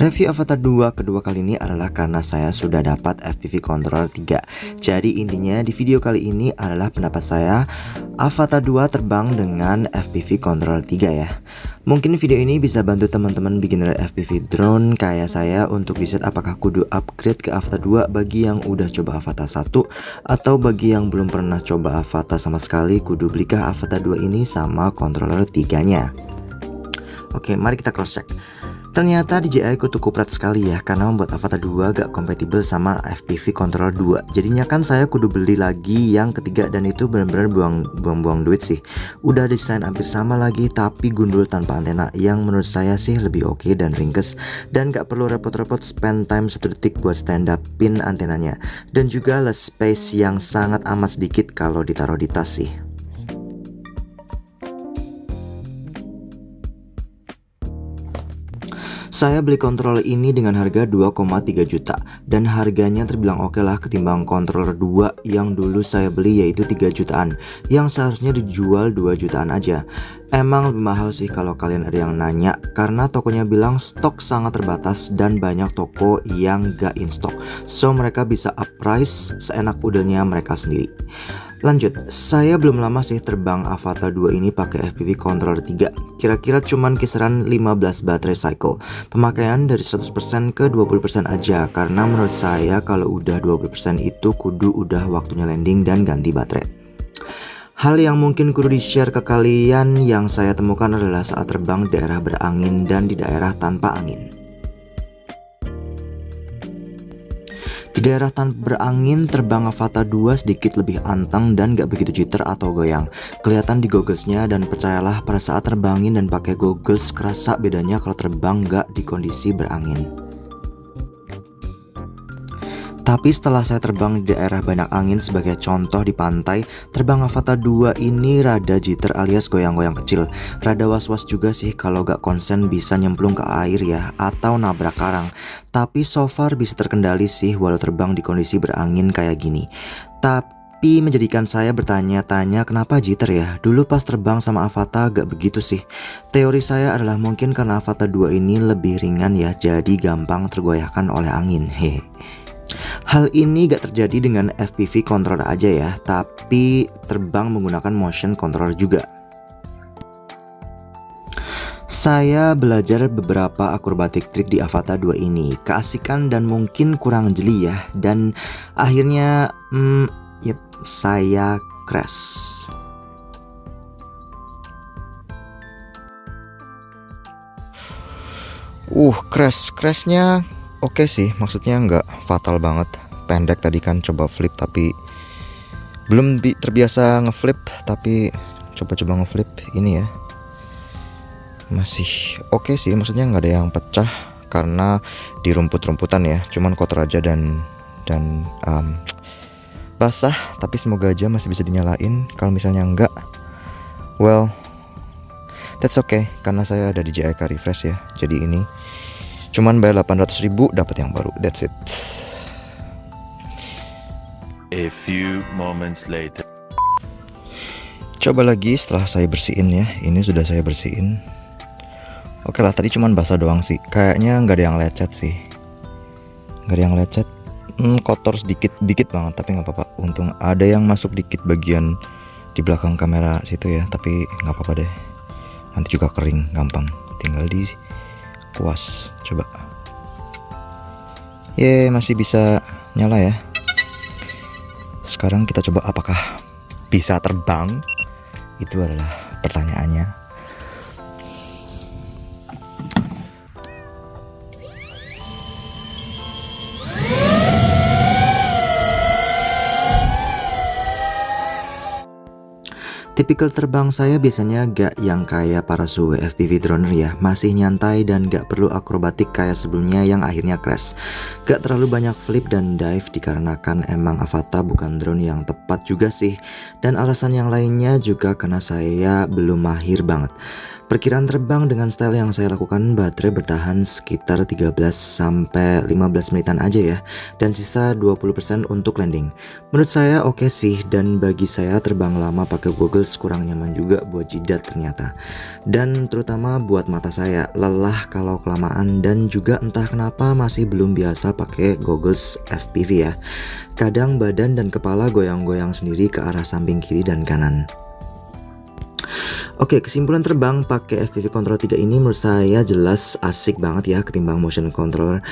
Review Avatar 2 kedua kali ini adalah karena saya sudah dapat FPV Controller 3. Jadi intinya di video kali ini adalah pendapat saya Avatar 2 terbang dengan FPV Controller 3 ya. Mungkin video ini bisa bantu teman-teman beginner FPV drone kayak saya untuk riset apakah kudu upgrade ke Avatar 2 bagi yang udah coba Avatar 1, atau bagi yang belum pernah coba Avatar sama sekali kudu belikah Avatar 2 ini sama controller 3-nya. Oke, mari kita cross check. Ternyata DJI kutu kuprat sekali ya, karena membuat Avatar 2 gak kompatibel sama FPV Controller 2. Jadinya kan saya kudu beli lagi yang ketiga, dan itu benar-benar buang-buang duit sih. Udah desain hampir sama lagi tapi gundul tanpa antena, yang menurut saya sih lebih oke dan ringkes, dan gak perlu repot-repot spend time 1 detik buat stand up pin antenanya, dan juga less space yang sangat amat sedikit kalau ditaruh di tas sih. Saya beli controller ini dengan harga 2,3 juta, dan harganya terbilang oke lah ketimbang controller 2 yang dulu saya beli, yaitu 3 jutaan yang seharusnya dijual 2 jutaan aja. Emang lebih mahal sih kalau kalian ada yang nanya, karena tokonya bilang stok sangat terbatas dan banyak toko yang gak in stock, so mereka bisa up price seenak udelnya mereka sendiri. Lanjut, saya belum lama sih terbang Avatar 2 ini pakai FPV Controller 3. Kira-kira cuman kisaran 15 baterai cycle. Pemakaian dari 100% ke 20% aja, karena menurut saya kalau udah 20% itu kudu udah waktunya landing dan ganti baterai. Hal yang mungkin kudu di-share ke kalian yang saya temukan adalah saat terbang di daerah berangin dan di daerah tanpa angin. Di daerah tanpa berangin, terbang Avatar 2 sedikit lebih anteng dan gak begitu jitter atau goyang. Kelihatan di gogglesnya, dan percayalah pada saat terbangin dan pakai goggles kerasa bedanya kalau terbang gak di kondisi berangin. Tapi setelah saya terbang di daerah banyak angin, sebagai contoh di pantai, terbang Avatar 2 ini rada jitter alias goyang-goyang kecil. Rada was-was juga sih kalau gak konsen bisa nyemplung ke air ya, atau nabrak karang. Tapi so far bisa terkendali sih walau terbang di kondisi berangin kayak gini. Tapi menjadikan saya bertanya-tanya kenapa jitter ya. Dulu pas terbang sama Avatar gak begitu sih. Teori saya adalah mungkin karena Avatar 2 ini lebih ringan ya, jadi gampang tergoyahkan oleh angin. Hehe. Hal ini gak terjadi dengan FPV controller aja ya, tapi terbang menggunakan motion controller juga. Saya belajar beberapa akrobatik trik di Avatar 2 ini, keasikan dan mungkin kurang jeli ya, dan akhirnya saya crash. Crashnya oke sih, maksudnya nggak fatal banget. Pendek tadi kan coba flip, tapi belum terbiasa ngeflip, tapi coba-coba ngeflip ini ya. Masih oke sih, maksudnya nggak ada yang pecah karena di rumput-rumputan ya, cuman kotor aja dan basah, tapi semoga aja masih bisa dinyalain. Kalau misalnya enggak, well, that's okay, karena saya ada di DJI Refresh ya. Jadi ini cuman bayar 800.000 dapat yang baru. That's it. A few moments later. Coba lagi setelah saya bersihin ya. Ini sudah saya bersihin. Oke lah, tadi cuman basah doang sih. Kayaknya nggak ada yang lecet sih. Nggak ada yang lecet. Kotor sedikit banget, tapi nggak apa-apa. Untung ada yang masuk dikit bagian di belakang kamera situ ya. Tapi nggak apa-apa deh. Nanti juga kering, gampang. Tinggal di puas, coba. Masih bisa nyala ya. Sekarang kita coba apakah bisa terbang. Itu adalah pertanyaannya. Tipikal terbang saya biasanya gak yang kayak para suwe FPV droner ya, masih nyantai dan gak perlu akrobatik kayak sebelumnya yang akhirnya crash. Gak terlalu banyak flip dan dive dikarenakan emang Avatar bukan drone yang tepat juga sih, dan alasan yang lainnya juga karena saya belum mahir banget. Perkiraan terbang dengan style yang saya lakukan, baterai bertahan sekitar 13-15 menitan aja ya, dan sisa 20% untuk landing. Menurut saya oke sih, dan bagi saya terbang lama pakai goggles kurang nyaman juga buat jidat ternyata. Dan terutama buat mata saya, lelah kalau kelamaan, dan juga entah kenapa masih belum biasa pakai goggles FPV ya. Kadang badan dan kepala goyang-goyang sendiri ke arah samping kiri dan kanan. Oke, kesimpulan terbang pakai FPV Controller 3 ini menurut saya jelas asik banget ya ketimbang motion controller.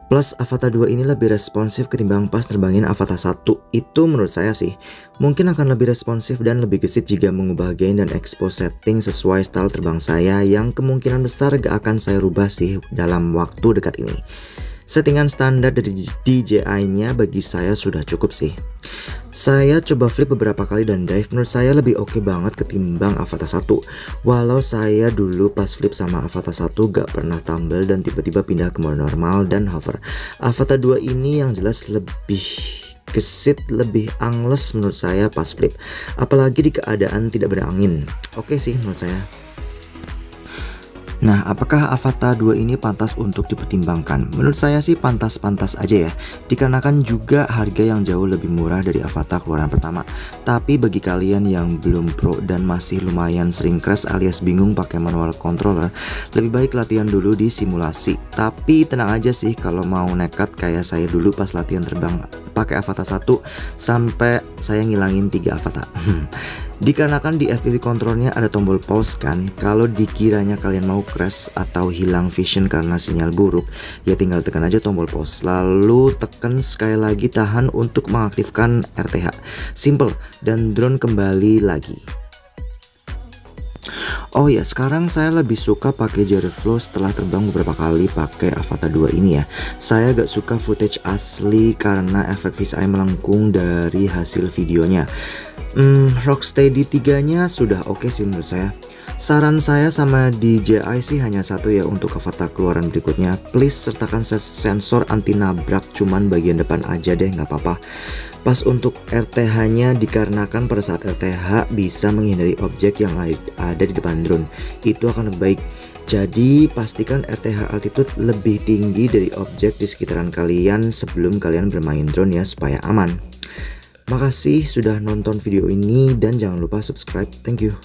Plus Avata 2 ini lebih responsif ketimbang pas terbangin Avata 1. Itu menurut saya sih. Mungkin akan lebih responsif dan lebih gesit jika mengubah gain dan expose setting sesuai style terbang saya, yang kemungkinan besar gak akan saya rubah sih dalam waktu dekat ini. Settingan standar dari DJI-nya bagi saya sudah cukup sih. Saya coba flip beberapa kali dan dive, menurut saya lebih oke banget ketimbang Avata 1. Walau saya dulu pas flip sama Avata 1 gak pernah tumble dan tiba-tiba pindah ke mode normal dan hover. Avata 2 ini yang jelas lebih gesit, lebih angles menurut saya pas flip, apalagi di keadaan tidak berangin. Oke sih menurut saya. Nah, apakah Avata 2 ini pantas untuk dipertimbangkan? Menurut saya sih pantas-pantas aja ya, dikarenakan juga harga yang jauh lebih murah dari Avata keluaran pertama. Tapi bagi kalian yang belum pro dan masih lumayan sering crash alias bingung pakai manual controller, lebih baik latihan dulu di simulasi. Tapi tenang aja sih kalau mau nekat kayak saya dulu pas latihan terbang pakai Avata 1 sampai saya ngilangin 3 Avata. Dikarenakan di FPV controlnya ada tombol pause kan, kalau dikiranya kalian mau crash atau hilang vision karena sinyal buruk, ya tinggal tekan aja tombol pause, lalu tekan sekali lagi tahan untuk mengaktifkan RTH. Simple, dan drone kembali lagi. Oh ya, sekarang saya lebih suka pakai gyro flow setelah terbang beberapa kali pakai Avata 2 ini ya. Saya gak suka footage asli karena efek fisheye melengkung dari hasil videonya. Rocksteady 3-nya sudah oke sih menurut saya. Saran saya sama DJI sih hanya satu ya untuk Avata keluaran berikutnya. Please sertakan sensor anti nabrak, cuman bagian depan aja deh, nggak apa-apa. Pas untuk RTH-nya dikarenakan pada saat RTH bisa menghindari objek yang ada di depan drone. Itu akan lebih baik. Jadi pastikan RTH altitude lebih tinggi dari objek di sekitaran kalian sebelum kalian bermain drone ya, supaya aman. Makasih sudah nonton video ini dan jangan lupa subscribe. Thank you.